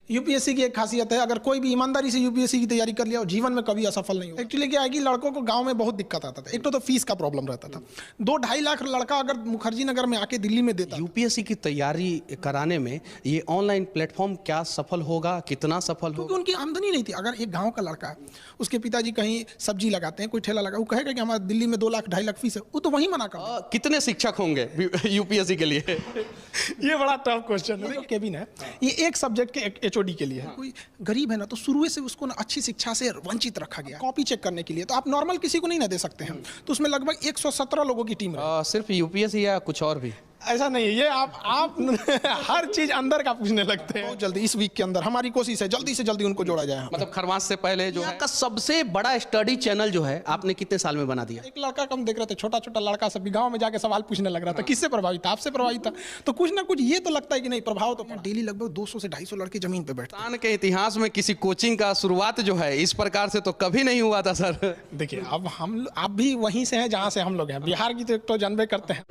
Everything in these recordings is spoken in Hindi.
यूपीएससी की एक खासियत है, अगर कोई भी ईमानदारी से यूपीएससी की तैयारी कर लिया और जीवन में कभी असफल नहीं हो। एक्चुअली क्या है कि लड़कों को गांव में बहुत दिक्कत आता था। एक तो फीस का प्रॉब्लम रहता था। 2-2.5 लाख लड़का अगर मुखर्जी नगर में आके दिल्ली में देता। यूपीएससी की तैयारी कराने में ये ऑनलाइन प्लेटफॉर्म क्या सफल होगा, कितना सफल होगा? क्योंकि उनकी आमदनी नहीं थी। अगर एक गाँव का लड़का है, उसके पिताजी कहीं सब्जी लगाते हैं, कोई ठेला लगा, वो कहेगा कि हमारा दिल्ली में 2 लाख 2.5 लाख फीस है, वो तो वही मना कर। कितने शिक्षक होंगे यूपीएससी के लिए? ये बड़ा टफ क्वेश्चन है। केबिन है, ये एक सब्जेक्ट के एचओडी के लिए है। कोई गरीब है ना, तो शुरू से उसको ना अच्छी शिक्षा से वंचित रखा गया। कॉपी चेक करने के लिए तो आप नॉर्मल किसी को नहीं ना दे सकते हैं, तो उसमें लगभग 117 लोगों की टीम है। सिर्फ यूपीएससी या कुछ और भी? ऐसा नहीं है, ये आप हर चीज अंदर का पूछने लगते हैं। बहुत जल्दी इस वीक के अंदर हमारी कोशिश है जल्दी से जल्दी उनको जोड़ा जाए। मतलब खरमास से पहले जो है का सबसे बड़ा स्टडी चैनल जो है आपने कितने साल में बना दिया? एक लड़का कम देख रहे थे, छोटा छोटा लड़का सब गांव में जाके सवाल पूछने लग रहा था। किससे प्रभावित था? आपसे प्रभावित था। तो कुछ ना कुछ ये तो लगता है कि नहीं, प्रभाव तो डेली लगभग 200 से 250 लड़के जमीन पे बैठते हैं। हिंदुस्तान के इतिहास में किसी कोचिंग का शुरुआत जो है इस प्रकार से तो कभी नहीं हुआ था सर। देखिए, अब आप भी वहीं से हैं जहां से हम लोग हैं। बिहार की तो जानबे करते हैं।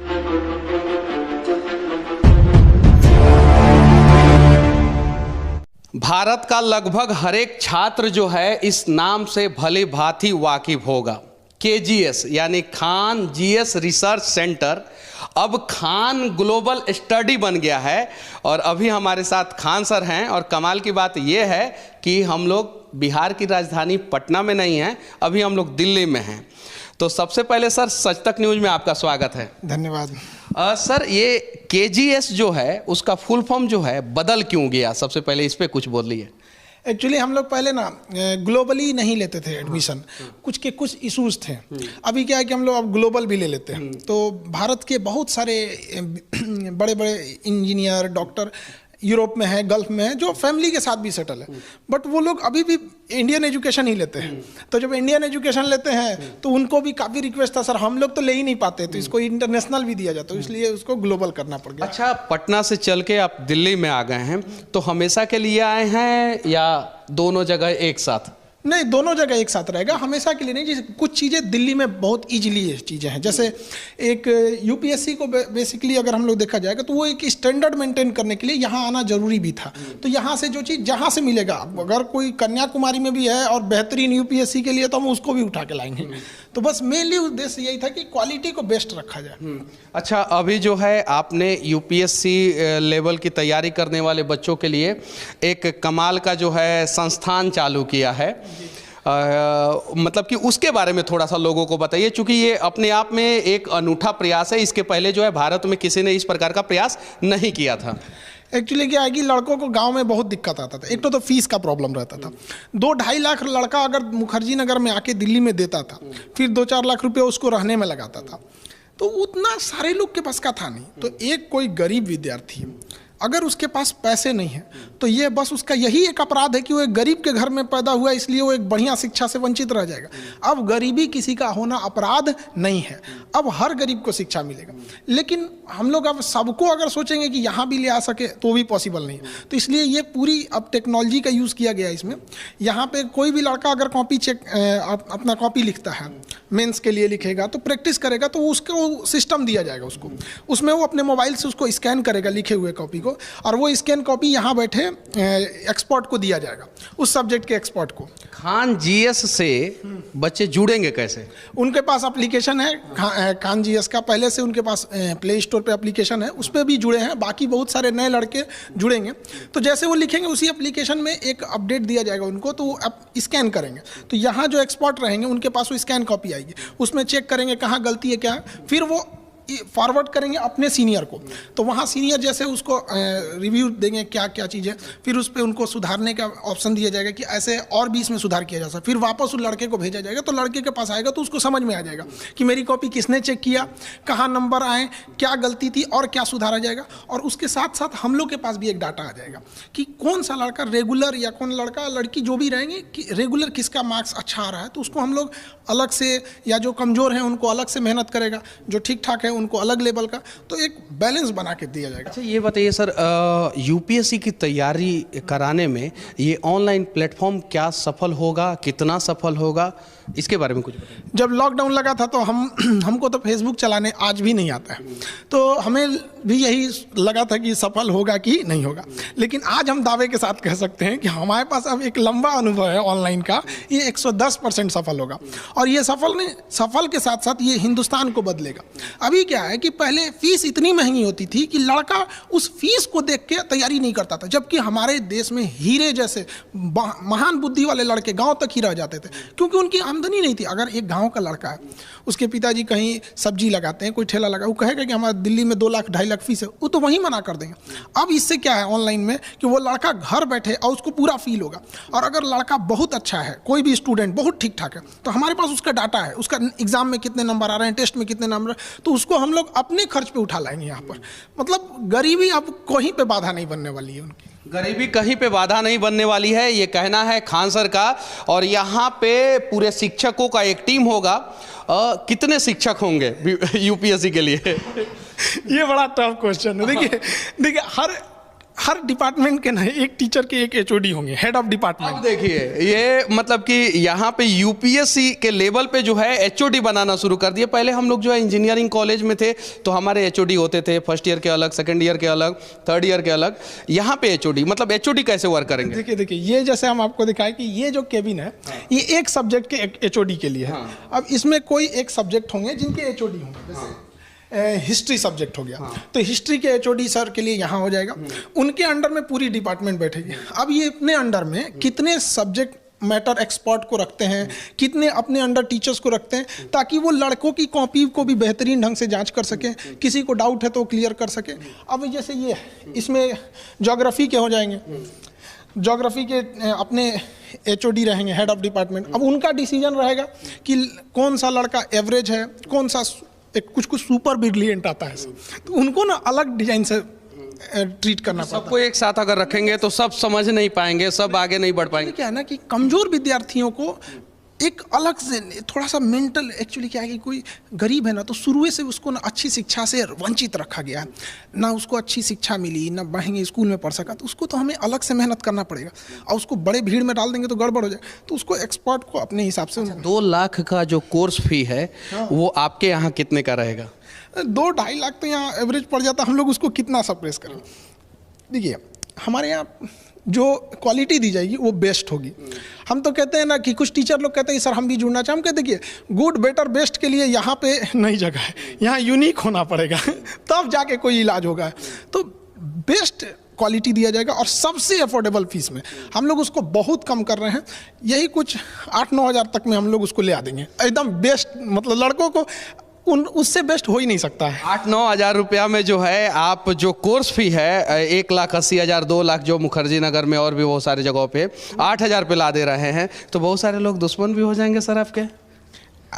भारत का लगभग हर एक छात्र जो है इस नाम से भली भांति वाकिफ होगा। केजीएस यानी खान जीएस रिसर्च सेंटर अब खान ग्लोबल स्टडी बन गया है। और अभी हमारे साथ खान सर हैं। और कमाल की बात यह है कि हम लोग बिहार की राजधानी पटना में नहीं हैं, अभी हम लोग दिल्ली में हैं। तो सबसे पहले सर सच तक न्यूज में आपका स्वागत है। धन्यवाद। सर, ये केजीएस जो है उसका फुल फॉर्म जो है बदल क्यों गया? सबसे पहले इस पे कुछ बोलिए। एक्चुअली हम लोग पहले ना ग्लोबली नहीं लेते थे एडमिशन, कुछ इश्यूज थे। अभी क्या है कि हम लोग अब ग्लोबल भी ले लेते हैं। तो भारत के बहुत सारे बड़े बड़े इंजीनियर, डॉक्टर यूरोप में है, गल्फ में है, जो फैमिली के साथ भी सेटल है, बट वो लोग अभी भी इंडियन एजुकेशन ही लेते हैं। तो जब इंडियन एजुकेशन लेते हैं तो उनको भी काफ़ी रिक्वेस्ट था, सर हम लोग तो ले ही नहीं पाते, तो इसको इंटरनेशनल भी दिया जाता है, इसलिए उसको ग्लोबल करना पड़ गया। अच्छा, पटना से चल के आप दिल्ली में आ गए हैं, तो हमेशा के लिए आए हैं या दोनों जगह एक साथ? नहीं, दोनों जगह एक साथ रहेगा, हमेशा के लिए नहीं। जैसे कुछ चीज़ें दिल्ली में बहुत इजीली चीज़ें हैं, जैसे एक यूपीएससी को बेसिकली अगर हम लोग देखा जाएगा तो वो एक स्टैंडर्ड मेंटेन करने के लिए यहाँ आना जरूरी भी था। तो यहाँ से जो चीज़ जहाँ से मिलेगा, अगर कोई कन्याकुमारी में भी है और बेहतरीन यूपीएससी के लिए, तो हम उसको भी उठा के लाएंगे। तो बस मेनली उद्देश्य यही था कि क्वालिटी को बेस्ट रखा जाए। अच्छा, अभी जो है आपने यूपीएससी लेवल की तैयारी करने वाले बच्चों के लिए एक कमाल का जो है संस्थान चालू किया है। मतलब कि उसके बारे में थोड़ा सा लोगों को बताइए, क्योंकि ये अपने आप में एक अनूठा प्रयास है। इसके पहले जो है भारत में किसी ने इस प्रकार का प्रयास नहीं किया था। एक्चुअली क्या है कि लड़कों को गांव में बहुत दिक्कत आता था। एक तो फीस का प्रॉब्लम रहता था। 2-2.5 लाख लड़का अगर मुखर्जी नगर में आके दिल्ली में देता था, फिर 2-4 लाख रुपये उसको रहने में लगाता था, तो उतना सारे लोग के पास का था नहीं। तो एक कोई गरीब विद्यार्थी अगर उसके पास पैसे नहीं है, तो ये बस उसका यही एक अपराध है कि वो एक गरीब के घर में पैदा हुआ, इसलिए वो एक बढ़िया शिक्षा से वंचित रह जाएगा। अब गरीबी किसी का होना अपराध नहीं है, अब हर गरीब को शिक्षा मिलेगा। लेकिन हम लोग अब सबको अगर सोचेंगे कि यहाँ भी ले आ सके तो भी पॉसिबल नहीं है। तो इसलिए ये पूरी अब टेक्नोलॉजी का यूज़ किया गया इसमें। यहाँ पे कोई भी लड़का अगर कॉपी चेक अपना कॉपी लिखता है, मेंस के लिए लिखेगा, तो प्रैक्टिस करेगा, तो उसको सिस्टम दिया जाएगा उसको, उसमें वो अपने मोबाइल से उसको स्कैन करेगा लिखे हुए कॉपी को, और वो स्कैन कॉपी यहाँ बैठे एक्सपर्ट को दिया जाएगा, उस सब्जेक्ट के एक्सपर्ट को। खान जीएस से बच्चे जुड़ेंगे कैसे? उनके पास एप्लीकेशन है खान जीएस का, पहले से उनके पास प्ले स्टोर पे एप्लीकेशन है, उस पर भी जुड़े हैं। बाकी बहुत सारे नए लड़के जुड़ेंगे, तो जैसे वो लिखेंगे उसी एप्लीकेशन में एक अपडेट दिया जाएगा उनको, तो वो स्कैन करेंगे। तो यहाँ जो एक्सपर्ट रहेंगे उनके पास वो स्कैन कॉपी आएगी, उसमें चेक करेंगे कहाँ गलती है क्या है, फिर वो फॉरवर्ड करेंगे अपने सीनियर को। तो वहाँ सीनियर जैसे उसको रिव्यू देंगे क्या क्या चीज़ है, फिर उस पर उनको सुधारने का ऑप्शन दिया जाएगा कि ऐसे और भी इसमें सुधार किया जा सकता है। फिर वापस उस लड़के को भेजा जाएगा, तो लड़के के पास आएगा तो उसको समझ में आ जाएगा कि मेरी कॉपी किसने चेक किया, कहाँ नंबर आए, क्या गलती थी और क्या सुधारा जाएगा। और उसके साथ साथ हम लोग के पास भी एक डाटा आ जाएगा कि कौन सा लड़का रेगुलर या कौन लड़का लड़की जो भी रहेंगे कि रेगुलर किसका मार्क्स अच्छा आ रहा है, तो उसको हम लोग अलग से, या जो कमज़ोर हैं उनको अलग से मेहनत करेगा, जो ठीक ठाक है उनको अलग लेवल का, तो एक बैलेंस बना के दिया जाएगा। अच्छा, ये बताइए सर, यूपीएससी की तैयारी कराने में ये ऑनलाइन प्लेटफॉर्म क्या सफल होगा, कितना सफल होगा, इसके बारे में कुछ बताइए। जब लॉकडाउन लगा था तो हमको तो फेसबुक चलाने आज भी नहीं आता है, तो हमें भी यही लगा था कि सफल होगा कि नहीं होगा। लेकिन आज हम दावे के साथ कह सकते हैं कि हमारे पास अब एक लंबा अनुभव है ऑनलाइन का, ये 110% सफल होगा। और ये सफल के साथ साथ ये हिंदुस्तान को बदलेगा। अभी क्या है कि पहले फीस इतनी महंगी होती थी कि लड़का उस फीस को देख के तैयारी नहीं करता था, जबकि हमारे देश में हीरे जैसे महान बुद्धि वाले लड़के गाँव तक ही रह जाते थे, क्योंकि उनकी आमदनी नहीं थी। अगर एक गांव का लड़का है, उसके पिताजी कहीं सब्जी लगाते हैं, कोई ठेला लगा, वो कहेगा कि हमारा दिल्ली में 2 लाख 2.5 लाख फीस है, वो तो वहीं मना कर देंगे। अब इससे क्या है ऑनलाइन में कि वो लड़का घर बैठे और उसको पूरा फील होगा। और अगर लड़का बहुत अच्छा है, कोई भी स्टूडेंट बहुत ठीक ठाक है, तो हमारे पास उसका डाटा है, उसका एग्जाम में कितने नंबर आ रहे हैं, टेस्ट में कितने नंबर, तो उसको हम लोग अपने खर्च पे उठा लाएंगे। यहाँ पर मतलब गरीबी अब कहीं पे बाधा नहीं बनने वाली है उनकी। गरीबी कहीं पे बाधा नहीं बनने वाली है, ये कहना है खान सर का। और यहाँ पे पूरे शिक्षकों का एक टीम होगा। कितने शिक्षक होंगे यूपीएससी के लिए? ये बड़ा टफ क्वेश्चन है। देखिए हर डिपार्टमेंट के ना एक टीचर के एक एचओडी होंगे, हेड ऑफ डिपार्टमेंट। अब देखिए ये मतलब कि यहाँ पे यूपीएससी के लेवल पे जो है एचओडी बनाना शुरू कर दिए। पहले हम लोग जो है इंजीनियरिंग कॉलेज में थे तो हमारे एचओडी होते थे, फर्स्ट ईयर के अलग, सेकंड ईयर के अलग, थर्ड ईयर के अलग। यहाँ पे एचओडी मतलब एचओडी कैसे वर्क करेंगे? देखिए ये जैसे हम आपको दिखाएं कि ये जो केबिन है, ये एक सब्जेक्ट के एचओडी के लिए है। अब इसमें कोई एक सब्जेक्ट होंगे जिनके एचओडी होंगे, जैसे हिस्ट्री सब्जेक्ट हो गया, तो हिस्ट्री के एचओडी सर के लिए यहाँ हो जाएगा। उनके अंडर में पूरी डिपार्टमेंट बैठेगी। अब ये अपने अंडर में कितने सब्जेक्ट मैटर एक्सपर्ट को रखते हैं, कितने अपने अंडर टीचर्स को रखते हैं, ताकि वो लड़कों की कॉपी को भी बेहतरीन ढंग से जांच कर सकें, किसी को डाउट है तो क्लियर कर सके। अब जैसे ये इसमें ज्योग्राफी के हो जाएंगे, ज्योग्राफी के अपने एचओडी रहेंगे, हेड ऑफ डिपार्टमेंट। अब उनका डिसीजन रहेगा कि कौन सा लड़का एवरेज है, कौन सा कुछ सुपर ब्रिलियंट आता है, तो उनको ना अलग डिजाइन से ट्रीट करना पड़ता है। सबको एक साथ अगर रखेंगे तो सब समझ नहीं पाएंगे, सब आगे नहीं बढ़ पाएंगे। क्या है ना कि कमजोर विद्यार्थियों को एक अलग से थोड़ा सा मेंटल, एक्चुअली क्या है कि कोई गरीब है ना, तो शुरू से उसको ना अच्छी शिक्षा से वंचित रखा गया है, ना उसको अच्छी शिक्षा मिली, ना महंगे स्कूल में पढ़ सका, तो उसको तो हमें अलग से मेहनत करना पड़ेगा। और उसको बड़े भीड़ में डाल देंगे तो गड़बड़ हो जाए, तो उसको एक्सपर्ट को अपने हिसाब से 2 लाख का जो कोर्स फी है वो आपके यहाँ कितने का रहेगा? 2-2.5 लाख तो यहाँ एवरेज पड़ जाता। हम लोग उसको कितना सप्रेस करें? देखिए हमारे यहाँ जो क्वालिटी दी जाएगी वो बेस्ट होगी। हम तो कहते हैं ना कि कुछ टीचर लोग कहते हैं सर हम भी जुड़ना चाहें, हम कहते देखिए गुड बेटर बेस्ट के लिए यहाँ पे नई जगह है, यहाँ यूनिक होना पड़ेगा तब जाके कोई इलाज होगा। तो बेस्ट क्वालिटी दिया जाएगा और सबसे अफोर्डेबल फीस में। हम लोग उसको बहुत कम कर रहे हैं, यही कुछ 8-9 हज़ार तक में हम लोग उसको ले आ देंगे एकदम बेस्ट। मतलब लड़कों को उससे बेस्ट हो ही नहीं सकता है। 8-9 हज़ार रुपया में जो है आप जो कोर्स फी है 1,80,000 2 लाख जो मुखर्जी नगर में और भी बहुत सारे जगहों पे 8,000 पे ला दे रहे हैं, तो बहुत सारे लोग दुश्मन भी हो जाएंगे सर आपके।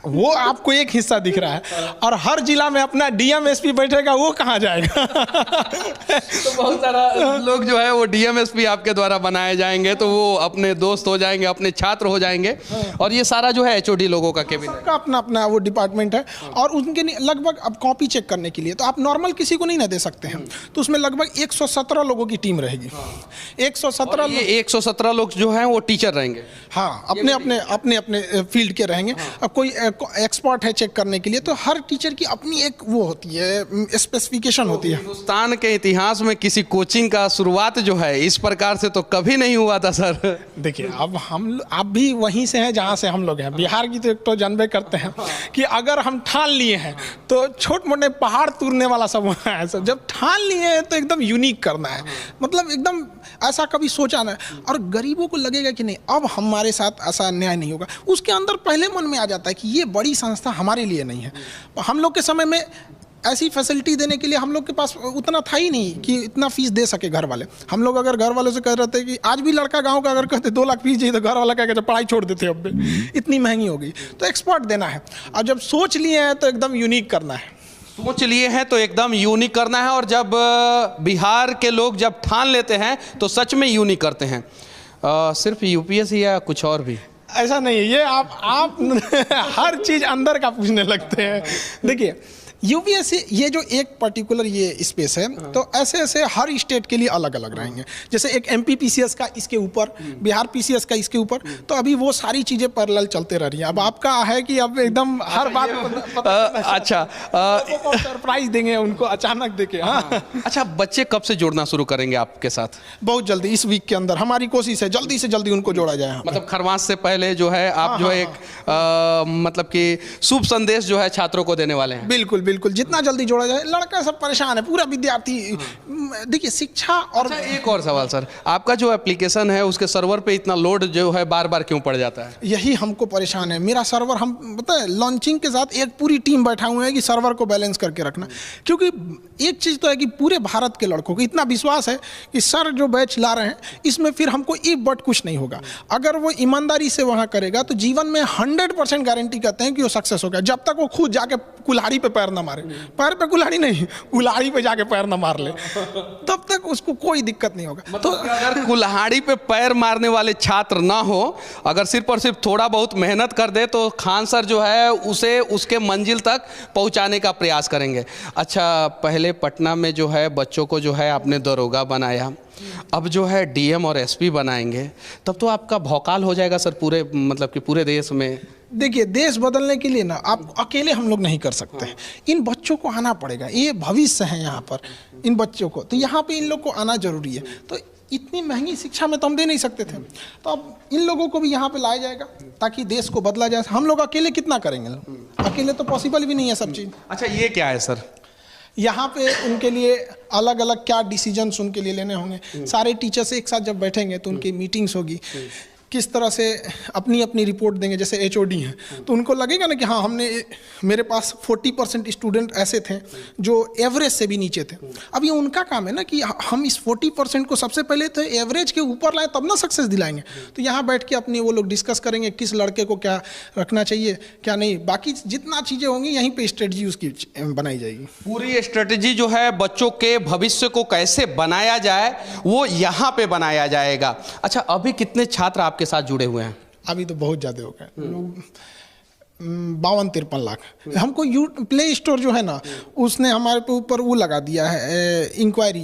वो आपको एक हिस्सा दिख रहा है, और हर जिला में अपना डीएम एसपी बैठेगा, वो कहाँ जाएगा तो बहुत सारा लोग जो है वो डीएम एसपी आपके द्वारा बनाए जाएंगे, तो वो अपने दोस्त हो जाएंगे, अपने छात्र हो जाएंगे। और ये सारा जो है एचओडी लोगों का केबिन है, सबका अपना अपना वो डिपार्टमेंट है। और उनके लगभग अब कॉपी चेक करने के लिए तो आप नॉर्मल किसी को नहीं ना दे सकते हैं, तो उसमें लगभग 117 लोगों की टीम रहेगी। 117 लोग जो हैं वो टीचर रहेंगे। हाँ, अपने अपने फील्ड के रहेंगे। अब कोई एक्सपर्ट है चेक करने के लिए, तो हर टीचर की अपनी एक वो होती है, स्पेसिफिकेशन होती है। हिंदुस्तान के इतिहास में किसी कोचिंग का शुरुआत जो है इस प्रकार से तो कभी नहीं हुआ था सर। देखिए अब आप भी वहीं से हैं जहाँ से हम लोग हैं, बिहार की तो एक तो जानबे करते हैं कि अगर हम ठान लिए हैं तो छोटे मोटे पहाड़ तोड़ने वाला सब वहाँ है। सब जब ठान लिए हैं तो एकदम यूनिक करना है, मतलब एकदम ऐसा कभी सोचा ना। और गरीबों को लगेगा कि नहीं अब हमारे साथ ऐसा अन्याय नहीं होगा, उसके अंदर पहले मन में आ जाता है कि ये बड़ी संस्था हमारे लिए नहीं है। हम लोग के समय में ऐसी फैसिलिटी देने के लिए हम लोग के पास उतना था ही नहीं कि इतना फीस दे सके घर वाले। हम लोग अगर घर वालों से कह रहे थे कि आज भी लड़का गांव का अगर कहते 2 लाख फीस चाहिए, तो घर वाला कह के पढ़ाई छोड़ देते, अब इतनी महंगी हो गई। तो एक्सपर्ट देना है, और जब सोच लिए हैं तो एकदम यूनिक करना है। सोच लिए हैं तो एकदम यूनिक करना है, और जब बिहार के लोग जब ठान लेते हैं तो सच में यूनिक करते हैं। सिर्फ यूपीएससी या कुछ और भी? ऐसा नहीं है, ये आप हर चीज़ अंदर का पूछने लगते हैं। देखिए यूपीएससी ये जो एक पर्टिकुलर ये स्पेस है, तो ऐसे ऐसे हर स्टेट के लिए अलग अलग रहेंगे। जैसे एक एमपी पीसीएस का इसके ऊपर, बिहार पीसीएस का इसके ऊपर, तो अभी वो सारी चीज़ें पैरेलल चलते रह रही हैं। अब आपका है कि अब एकदम हर बात अच्छा सरप्राइज देंगे उनको अचानक देके। हाँ अच्छा, बच्चे कब से जुड़ना शुरू करेंगे आपके साथ? बहुत जल्दी, इस वीक के अंदर हमारी कोशिश है जल्दी से जल्दी उनको जोड़ा जाए। मतलब खरमास से पहले जो है आप जो है एक मतलब कि शुभ संदेश जो है छात्रों को देने वाले हैं। बिल्कुल बिल्कुल, जितना जल्दी जोड़ा जाए। लड़का सब परेशान है, पूरा विद्यार्थी। देखिए शिक्षा और अच्छा, एक और सवाल सर, आपका जो एप्लीकेशन है उसके सर्वर पे इतना लोड जो है बार बार क्यों पड़ जाता है? यही हमको परेशान है। मेरा सर्वर, हम पता है लॉन्चिंग के साथ एक पूरी टीम बैठा हुए है कि सर्वर को बैलेंस करके रखना। क्योंकि एक चीज़ तो है कि पूरे भारत के लड़कों को इतना विश्वास है कि सर जो बैच ला रहे हैं इसमें फिर हमको इफ बट कुछ नहीं होगा। अगर वो ईमानदारी से वहाँ करेगा तो जीवन में 100% गारंटी कहते हैं कि वो सक्सेस होगा। जब तक वो खुद जाके कुल्हाड़ी पे पैर ना मारे, पैर पे कुल्हाड़ी नहीं, कुल्हाड़ी पे जाके पैर ना मार ले, तब तक उसको कोई दिक्कत नहीं होगा। तो अगर कुल्हाड़ी पे पैर मारने वाले छात्र ना हो, अगर सिर्फ और सिर्फ थोड़ा बहुत मेहनत कर दे तो खान सर जो है उसे उसके मंजिल तक पहुंचाने का प्रयास करेंगे। अच्छा, पहले पटना में जो है बच्चों को जो है आपने दरोगा बनाया, अब जो है डीएम और एसपी बनाएंगे, तब तो आपका भौकाल हो जाएगा सर पूरे, मतलब कि पूरे देश में। देखिए, देश बदलने के लिए ना आप अकेले हम लोग नहीं कर सकते हैं। इन बच्चों को आना पड़ेगा, ये भविष्य है यहाँ पर इन बच्चों को, तो यहाँ पे इन लोग को आना जरूरी है। तो इतनी महंगी शिक्षा में तो हम दे नहीं सकते थे, तो अब इन लोगों को भी यहाँ पे लाया जाएगा ताकि देश को बदला जाए। हम लोग अकेले कितना करेंगे, अकेले तो पॉसिबल भी नहीं है सब चीज़। अच्छा, ये क्या है सर? यहाँ पे उनके लिए अलग अलग क्या डिसीजंस उनके लिए लेने होंगे। सारे टीचर्स एक साथ जब बैठेंगे तो उनकी मीटिंग्स होगी, किस तरह से अपनी अपनी रिपोर्ट देंगे। जैसे एचओडी हैं तो उनको लगेगा ना कि हाँ, हमने, मेरे पास 40% स्टूडेंट ऐसे थे जो एवरेज से भी नीचे थे। अब ये उनका काम है ना कि हम इस 40% को सबसे पहले तो एवरेज के ऊपर लाएं, तब ना सक्सेस दिलाएंगे। तो यहाँ बैठ के अपनी वो लोग डिस्कस करेंगे किस लड़के को क्या रखना चाहिए क्या नहीं, बाकी जितना चीज़ें होंगी यहीं पर स्ट्रेटजी उसकी बनाई जाएगी। पूरी स्ट्रेटजी जो है बच्चों के भविष्य को कैसे बनाया जाए वो यहाँ पे बनाया जाएगा। अच्छा, अभी कितने छात्र आपके साथ जुड़े हुए हैं? अभी तो बहुत ज़्यादा हो गए लोग, 52-53 लाख। हमको प्ले स्टोर जो है ना उसने हमारे पे ऊपर वो लगा दिया है इंक्वायरी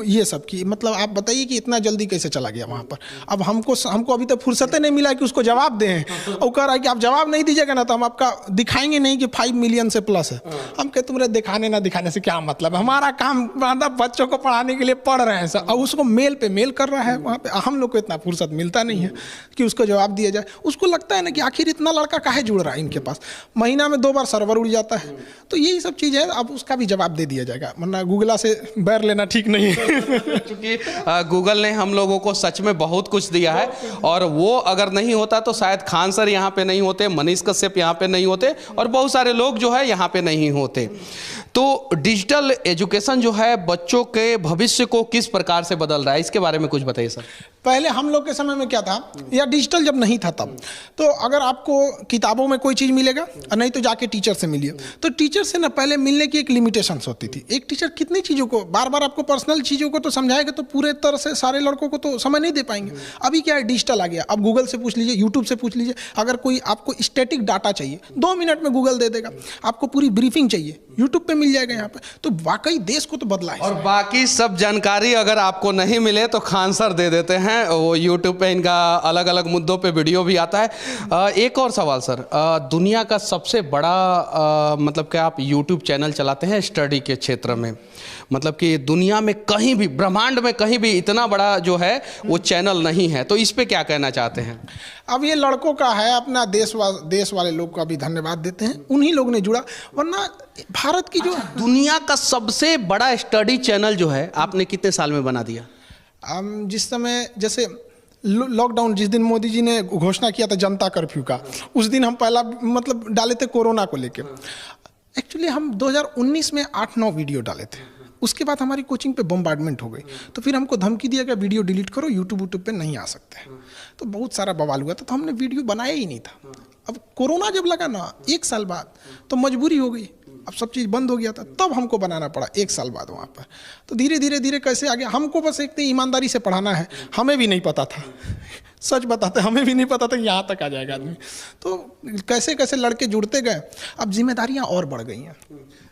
ये सब की। मतलब आप बताइए कि इतना जल्दी कैसे चला गया वहाँ पर। अब हमको अभी तक फुर्सत नहीं मिला कि उसको जवाब दें, और कह रहा है कि आप जवाब नहीं दीजिएगा ना तो हम आपका दिखाएंगे नहीं कि 5 मिलियन से प्लस है। हम कहते तुम्हारे दिखाने ना दिखाने से क्या मतलब है, हमारा काम मतलब बच्चों को पढ़ाने के लिए पढ़ रहे हैं सर, और उसको मेल पे मेल कर रहा है वहाँ पे। हम लोग को इतना फुर्सत मिलता नहीं है कि उसको जवाब दिया जाए। उसको लगता है ना कि आखिर इतना लड़का काहे जुड़ रहा है इनके पास, महीना में 2 बार सर्वर उड़ जाता है। तो यही सब चीज़ है, अब उसका भी जवाब दे दिया जाएगा, वरना गूगला से बैर लेना ठीक नहीं है। क्योंकि गूगल ने हम लोगों को सच में बहुत कुछ दिया है, और वो अगर नहीं होता तो शायद खान सर यहाँ पे नहीं होते, मनीष कश्यप यहाँ पे नहीं होते, और बहुत सारे लोग जो है यहाँ पे नहीं होते। तो डिजिटल एजुकेशन जो है बच्चों के भविष्य को किस प्रकार से बदल रहा है, इसके बारे में कुछ बताइए सर। पहले हम लोग के समय में क्या था, या डिजिटल जब नहीं था तब, तो अगर आपको किताबों में कोई चीज़ मिलेगा और नहीं तो जाके टीचर से मिलिए। तो टीचर से ना पहले मिलने की एक लिमिटेशंस होती थी। एक टीचर कितनी चीज़ों को बार बार आपको पर्सनल चीज़ों को तो समझाएगा, तो पूरे तरह से सारे लड़कों को तो समय नहीं दे पाएंगे। अभी क्या है, डिजिटल आ गया, अब गूगल से पूछ लीजिए, यूट्यूब से पूछ लीजिए। अगर कोई आपको स्टैटिक डाटा चाहिए 2 मिनट में गूगल दे देगा। आपको पूरी ब्रीफिंग चाहिए यूट्यूब पे मिल जाएगा यहाँ पे। तो वाकई देश को तो बदला है। और बाकी सब जानकारी अगर आपको नहीं मिले तो खान सर दे देते हैं, वो यूट्यूब पे इनका अलग अलग मुद्दों पे वीडियो भी आता है। एक और सवाल सर, दुनिया का सबसे बड़ा मतलब कि आप यूट्यूब चैनल चलाते हैं स्टडी के क्षेत्र में, मतलब कि दुनिया में कहीं भी, ब्रह्मांड में कहीं भी इतना बड़ा जो है वो चैनल नहीं है, तो इस पे क्या कहना चाहते हैं? अब ये लड़कों का है, अपना देश वाले लोग का भी धन्यवाद देते हैं, उन्हीं लोग ने जुड़ा, वरना भारत की जो दुनिया का सबसे बड़ा स्टडी चैनल जो है आपने कितने साल में बना दिया? जिस समय, जैसे लॉकडाउन जिस दिन मोदी जी ने घोषणा किया था जनता कर्फ्यू का, उस दिन हम पहला मतलब डाले थे कोरोना को लेके। एक्चुअली हम 2019 में 8-9 वीडियो डाले थे। उसके बाद हमारी कोचिंग पे बम्बार्डमेंट हो गई, तो फिर हमको धमकी दिया गया वीडियो डिलीट करो, यूट्यूब पे नहीं आ सकते। तो बहुत सारा बवाल हुआ था, तो हमने वीडियो बनाया ही नहीं था। अब कोरोना जब लगा ना 1 साल बाद, तो मजबूरी हो गई, अब सब चीज़ बंद हो गया था, तब हमको बनाना पड़ा 1 साल बाद वहाँ पर। तो धीरे धीरे कैसे आ गया, हमको बस एक ईमानदारी से पढ़ाना है, हमें भी नहीं पता था सच बताते हमें भी नहीं पता था कि यहाँ तक आ जाएगा आदमी। तो कैसे कैसे लड़के जुड़ते गए, अब जिम्मेदारियाँ और बढ़ गई हैं।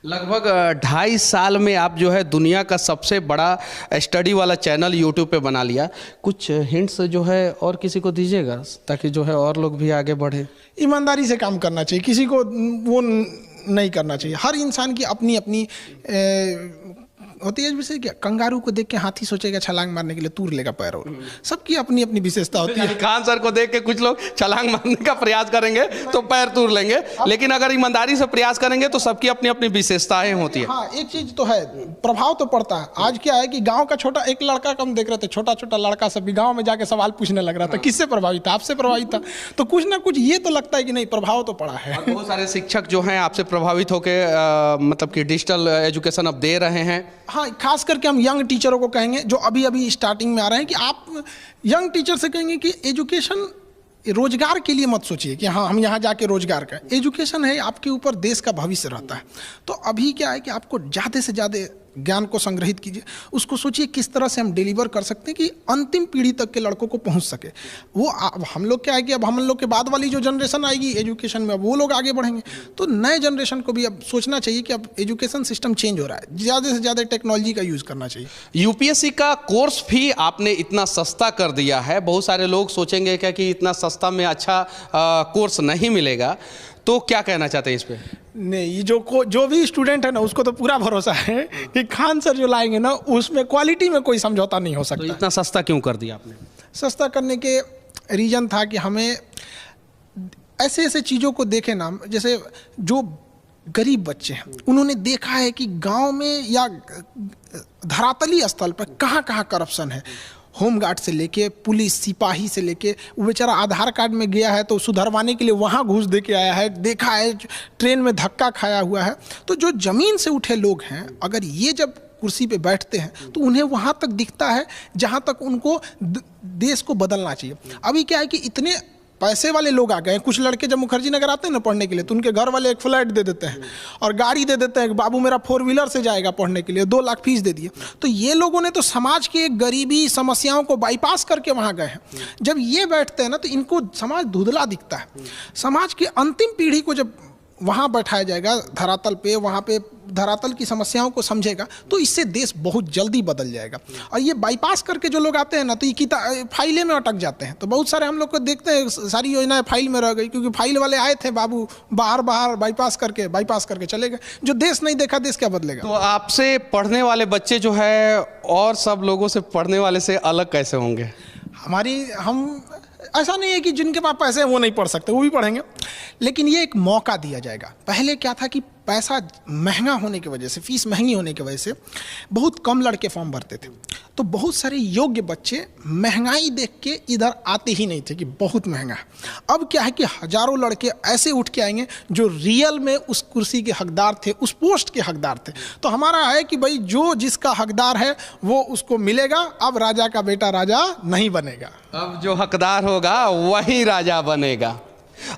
लगभग 2.5 साल में आप जो है दुनिया का सबसे बड़ा स्टडी वाला चैनल यूट्यूब पे बना लिया। कुछ हिंट्स जो है और किसी को दीजिएगा ताकि जो है और लोग भी आगे बढ़े? ईमानदारी से काम करना चाहिए, किसी को वो नहीं करना चाहिए। हर इंसान की अपनी अपनी होती है। जैसे क्या कंगारू को देख के हाथी सोचेगा छलांग मारने के लिए, तूर लेगा पैर, और सबकी अपनी अपनी विशेषता होती है। खान सर को देख के कुछ लोग छलांग मारने का प्रयास करेंगे तो पैर तूर लेंगे, लेकिन अगर ईमानदारी से प्रयास करेंगे तो सबकी अपनी अपनी विशेषताएं होती है। हाँ, एक चीज तो है, प्रभाव तो पड़ता है। आज क्या है कि गांव का छोटा एक लड़का कम देख रहे थे, छोटा छोटा लड़का सब भी गांव में जाके सवाल पूछने लग रहा था। किससे प्रभावित था? आपसे प्रभावित था। तो कुछ ना कुछ ये तो लगता है कि नहीं, प्रभाव तो पड़ा है। बहुत सारे शिक्षक जो हैं आपसे प्रभावित होकर मतलब कि डिजिटल एजुकेशन अब दे रहे हैं। हाँ, खास करके हम यंग टीचरों को कहेंगे जो अभी अभी स्टार्टिंग में आ रहे हैं, कि आप यंग टीचर से कहेंगे कि एजुकेशन रोजगार के लिए मत सोचिए कि हाँ हम यहाँ जाके रोजगार करें। एजुकेशन है आपके ऊपर देश का भविष्य रहता है। तो अभी क्या है कि आपको ज़्यादा से ज़्यादा ज्ञान को संग्रहित कीजिए, उसको सोचिए किस तरह से हम डिलीवर कर सकते हैं कि अंतिम पीढ़ी तक के लड़कों को पहुंच सके। वो हम लोग क्या है कि अब हम लोग के बाद वाली जो जनरेशन आएगी एजुकेशन में, अब वो लोग आगे बढ़ेंगे। तो नए जनरेशन को भी अब सोचना चाहिए कि अब एजुकेशन सिस्टम चेंज हो रहा है, ज़्यादा से ज़्यादा टेक्नोलॉजी का यूज़ करना चाहिए। यूपीएससी का कोर्स भी आपने इतना सस्ता कर दिया है। बहुत सारे लोग सोचेंगे क्या कि इतना सस्ता में अच्छा कोर्स नहीं मिलेगा, तो क्या कहना चाहते हैं इस पे? नहीं, ये जो भी स्टूडेंट है ना, उसको तो पूरा भरोसा है कि खान सर जो लाएंगे ना, उसमें क्वालिटी में कोई समझौता नहीं हो सकता। तो इतना सस्ता क्यों कर दिया आपने? सस्ता करने के रीज़न था कि हमें ऐसे ऐसे चीज़ों को देखे ना, जैसे जो गरीब बच्चे हैं उन्होंने देखा है कि गांव में या धरातली स्थल पर कहाँ कहाँ करप्शन है। होमगार्ड से लेके पुलिस सिपाही से लेके, वो बेचारा आधार कार्ड में गया है तो सुधरवाने के लिए वहाँ घूस दे के आया है, देखा है ट्रेन में धक्का खाया हुआ है। तो जो ज़मीन से उठे लोग हैं, अगर ये जब कुर्सी पे बैठते हैं तो उन्हें वहाँ तक दिखता है जहाँ तक उनको देश को बदलना चाहिए। अभी क्या है कि इतने पैसे वाले लोग आ गए हैं। कुछ लड़के जब मुखर्जी नगर आते हैं ना पढ़ने के लिए, तो उनके घर वाले एक फ्लैट दे देते हैं और गाड़ी दे देते हैं, बाबू मेरा 4 व्हीलर से जाएगा पढ़ने के लिए, 2 लाख फीस दे दिए। तो ये लोगों ने तो समाज के गरीबी समस्याओं को बाईपास करके वहाँ गए हैं। जब ये बैठते हैं ना तो इनको समाज धुंधला दिखता है। समाज की अंतिम पीढ़ी को जब वहाँ बैठाया जाएगा धरातल पे, वहाँ पे धरातल की समस्याओं को समझेगा, तो इससे देश बहुत जल्दी बदल जाएगा। और ये बाईपास करके जो लोग आते हैं ना, तो ये फाइलें में अटक जाते हैं। तो बहुत सारे हम लोग को देखते हैं सारी योजनाएं फाइल में रह गई, क्योंकि फाइल वाले आए थे बाबू बाहर बाईपास करके चले गए। जो देश नहीं देखा, देश क्या बदलेगा? तो आपसे पढ़ने वाले बच्चे जो है और सब लोगों से पढ़ने वाले से अलग कैसे होंगे? हम ऐसा नहीं है कि जिनके पास पैसे हैं वो नहीं पढ़ सकते, वो भी पढ़ेंगे, लेकिन ये एक मौका दिया जाएगा। पहले क्या था कि पैसा महंगा होने की वजह से, फीस महंगी होने की वजह से बहुत कम लड़के फॉर्म भरते थे। तो बहुत सारे योग्य बच्चे महंगाई देख के इधर आते ही नहीं थे कि बहुत महंगा है। अब क्या है कि हजारों लड़के ऐसे उठ के आएंगे जो रियल में उस कुर्सी के हकदार थे, उस पोस्ट के हकदार थे। तो हमारा है कि भाई जो जिसका हकदार है वो उसको मिलेगा। अब राजा का बेटा राजा नहीं बनेगा, अब जो हकदार होगा वही राजा बनेगा।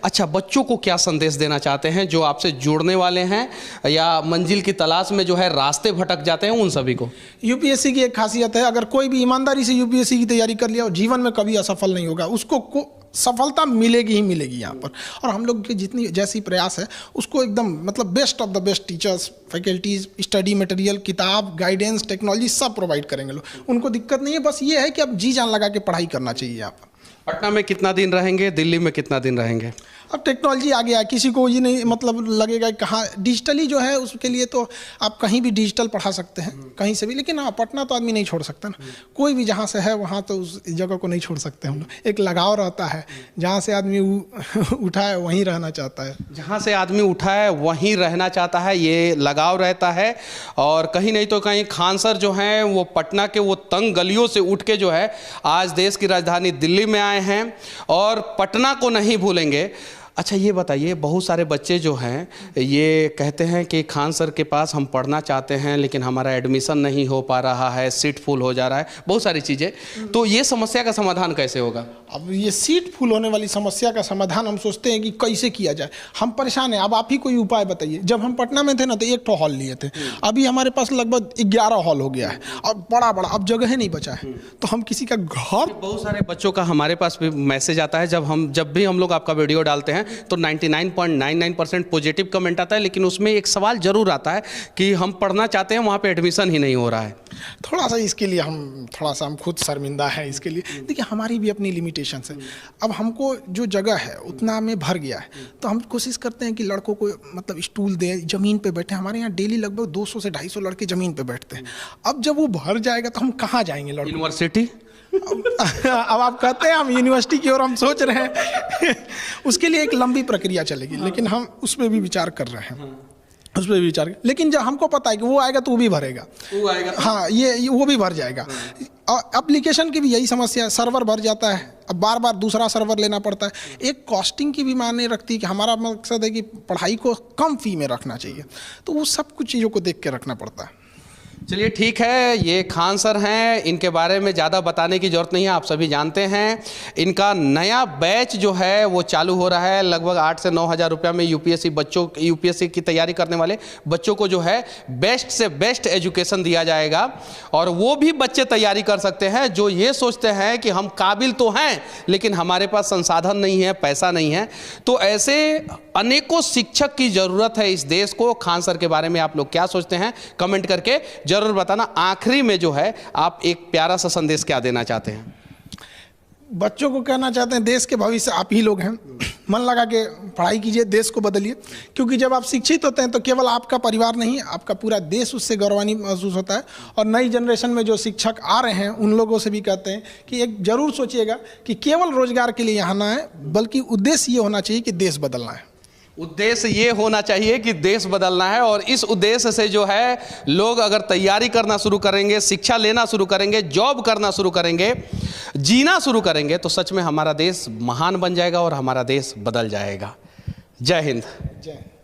अच्छा, बच्चों को क्या संदेश देना चाहते हैं जो आपसे जुड़ने वाले हैं या मंजिल की तलाश में जो है रास्ते भटक जाते हैं उन सभी को? यूपीएससी की एक खासियत है, अगर कोई भी ईमानदारी से यूपीएससी की तैयारी कर लिया और जीवन में कभी असफल नहीं होगा, उसको सफलता मिलेगी ही मिलेगी यहाँ पर। और हम लोग के जितनी जैसी प्रयास है उसको एकदम मतलब best of the best teachers, faculties, study material, किताब, गाइडेंस, टेक्नोलॉजी सब प्रोवाइड करेंगे लोग। उनको दिक्कत नहीं है, बस ये है कि अब जी जान लगा के पढ़ाई करना चाहिए यहाँ पर। पटना में कितना दिन रहेंगे, दिल्ली में कितना दिन रहेंगे? अब टेक्नोलॉजी आ गया, किसी को ये नहीं मतलब लगेगा कहाँ डिजिटली जो है, उसके लिए तो आप कहीं भी डिजिटल पढ़ा सकते हैं कहीं से भी। लेकिन हाँ, पटना तो आदमी नहीं छोड़ सकता ना, कोई भी जहाँ से है वहाँ तो उस जगह को नहीं छोड़ सकते हम लोग। एक लगाव रहता है, जहाँ से आदमी उठा है वहीं रहना चाहता है। जहाँ से आदमी उठा है वहीं रहना चाहता है, ये लगाव रहता है। और कहीं नहीं तो कहीं खान सर जो हैं वो पटना के वो तंग गलियों से उठ के जो है आज देश की राजधानी दिल्ली में आए हैं और पटना को नहीं भूलेंगे। अच्छा ये बताइए, बहुत सारे बच्चे जो हैं ये कहते हैं कि खान सर के पास हम पढ़ना चाहते हैं लेकिन हमारा एडमिशन नहीं हो पा रहा है, सीट फुल हो जा रहा है, बहुत सारी चीज़ें, तो ये समस्या का समाधान कैसे होगा? अब ये सीट फुल होने वाली समस्या का समाधान हम सोचते हैं कि कैसे किया जाए। हम परेशान हैं, अब आप ही कोई उपाय बताइए। जब हम पटना में थे ना तो एक तो हॉल लिए थे, अभी हमारे पास लगभग 11 हॉल हो गया है, अब बड़ा बड़ा, अब जगह नहीं बचा है। तो हम किसी का घर, बहुत सारे बच्चों का हमारे पास भी मैसेज आता है, जब भी हम लोग आपका वीडियो डालते हैं तो 99.99% पॉजिटिव कमेंट आता है, लेकिन उसमें एक सवाल जरूर आता है कि हम पढ़ना चाहते हैं, वहाँ पे एडमिशन ही नहीं हो रहा है। थोड़ा सा इसके लिए हम खुद शर्मिंदा हैं इसके लिए। देखिए हमारी भी अपनी लिमिटेशंस है। अब हमको जो जगह है उतना में भर गया है, तो हम कोशिश करते हैं कि लड़कों को मतलब स्टूल दें, ज़मीन पे बैठे। हमारे यहाँ डेली लगभग 200 से 250 लड़के ज़मीन पे बैठते हैं। अब जब वो भर जाएगा तो हम कहाँ जाएंगे लड़के? यूनिवर्सिटी। अब आप कहते हैं हम यूनिवर्सिटी की ओर हम सोच रहे हैं उसके लिए एक लंबी प्रक्रिया चलेगी, लेकिन हम उस पर भी विचार कर रहे हैं, उस पर भी विचार। लेकिन जब हमको पता है कि वो आएगा तो वो भी भरेगा, वो आएगा तो? हाँ, ये वो भी भर जाएगा। और एप्लीकेशन की भी यही समस्या है, सर्वर भर जाता है, अब बार बार दूसरा सर्वर लेना पड़ता है। एक कॉस्टिंग की भी मायने रखती है कि हमारा मकसद है कि पढ़ाई को कम फी में रखना चाहिए, तो वो सब कुछ चीज़ों को देख के रखना पड़ता है। चलिए ठीक है, ये खान सर हैं, इनके बारे में ज़्यादा बताने की ज़रूरत नहीं है, आप सभी जानते हैं। इनका नया बैच जो है वो चालू हो रहा है, लगभग 8 से 9 हज़ार रुपया में यूपीएससी की तैयारी करने वाले बच्चों को जो है बेस्ट से बेस्ट एजुकेशन दिया जाएगा। और वो भी बच्चे तैयारी कर सकते हैं जो ये सोचते हैं कि हम काबिल तो हैं लेकिन हमारे पास संसाधन नहीं है, पैसा नहीं है। तो ऐसे अनेकों शिक्षक की ज़रूरत है इस देश को। खान सर के बारे में आप लोग क्या सोचते हैं, कमेंट करके जरूर बताना। आखिरी में जो है आप एक प्यारा सा संदेश क्या देना चाहते हैं? बच्चों को कहना चाहते हैं, देश के भविष्य आप ही लोग हैं, मन लगा के पढ़ाई कीजिए, देश को बदलिए। क्योंकि जब आप शिक्षित होते हैं तो केवल आपका परिवार नहीं, आपका पूरा देश उससे गौरवान्वित महसूस होता है। और नई जनरेशन में जो शिक्षक आ रहे हैं उन लोगों से भी कहते हैं कि एक जरूर सोचिएगा कि केवल रोजगार के लिए यहाँ ना है, बल्कि उद्देश्य ये होना चाहिए कि देश बदलना है। उद्देश्य ये होना चाहिए कि देश बदलना है। और इस उद्देश्य से जो है लोग अगर तैयारी करना शुरू करेंगे, शिक्षा लेना शुरू करेंगे, जॉब करना शुरू करेंगे, जीना शुरू करेंगे, तो सच में हमारा देश महान बन जाएगा और हमारा देश बदल जाएगा। जय हिंद। जय।